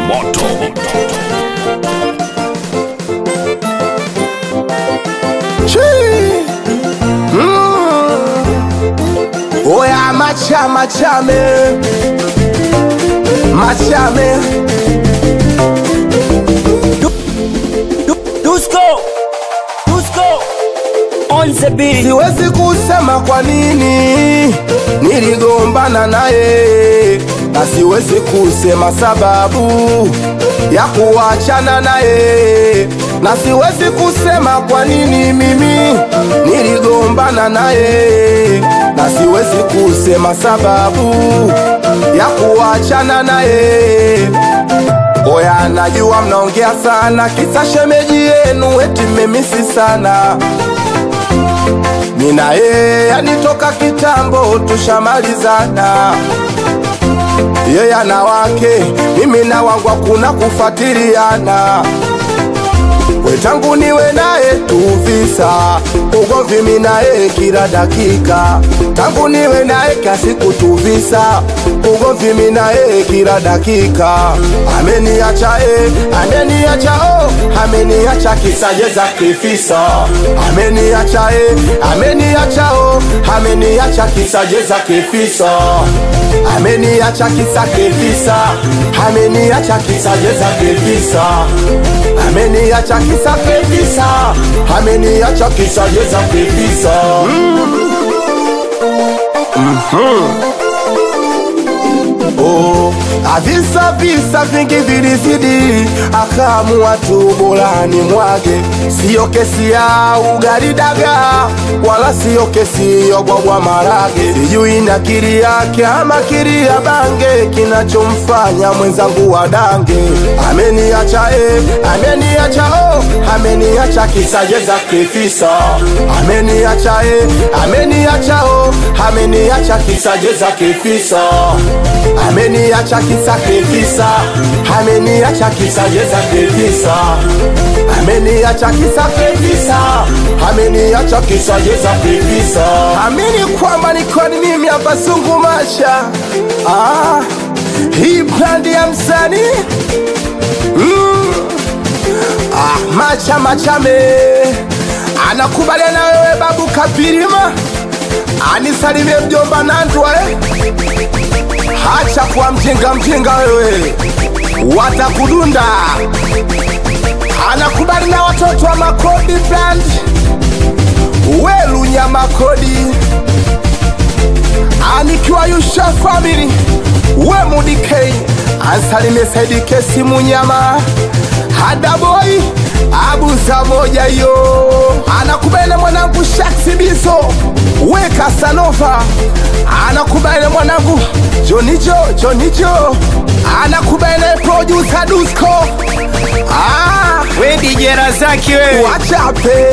Moto. Oya machame Dusko on the beat. Siwezi kusema kwa nini niligombana naye, na siwezi kusema sababu ya kuachana naye, na siwezi kusema kwa nini mimi niligombana naye, na siwezi kusema sababu ya kuachana naye. Oya najua mnaongea sana, kisa shemeji yenu eti mmemisi sana. Nina yeye anitoka kitambo tushamalizana. Yeye ana wake, mimi na wangu hakuna kufuatiliana. Wetangu niwe naye tuvisa, ugomvi mimi naye kila dakika. Tangu niwe naye kasi kutuvisa, ugomvi mimi naye kila dakika. Ameniacha ameniacha ameniacha kisa jeza kifisa. Ameniacha ameniacha ameniacha kisa jeza kifisa. Ameniacha kisa kifisa, ameniacha kisa jeza kifisa. Ameniacha kisa kifisa, ameniacha kisa jeza kifisa. Oh, visa vingi vilizidi, akaamua tu bora ni mwage. Sio kesi ya ugali daga, wala sio kesi ya bwabwa marage. Sijui na kiri yake ama kiri ya bange, kinachomfanya mwenzangu wadange. Ameniacha ameniacha ameniacha kisa jeza kifisa. Ameniacha ameniacha ameniacha kisa jeza kifisa. Ameniacha kisa kifisa, ameniacha kisa jeza kifisa. Ameniacha kisa kifisa, ameniacha kisa jeza kifisa. Amini kwamba niko ni mimi hapa Zungu Macha. Hii brandi ya msanii Machame anakubaliana wewe babu Kapirima. Anisalimie mjomba Nandwa. Hacha kwa mjinga wewe, watakudunda. Anakubali na watoto wa Makodi brand, Welu Nyama Kodi. Anikiwa Yusha family, we Mudikei. Ansalimie Saidi Kesi Munyama, Hada boy Abuza moja yo. Anakubali na mwanangu Shaksi Bizo, we Casanova. Anakubali na mwanangu Jonijo. Anakubali na producer Dusko. We DJ Razaki we. Wachape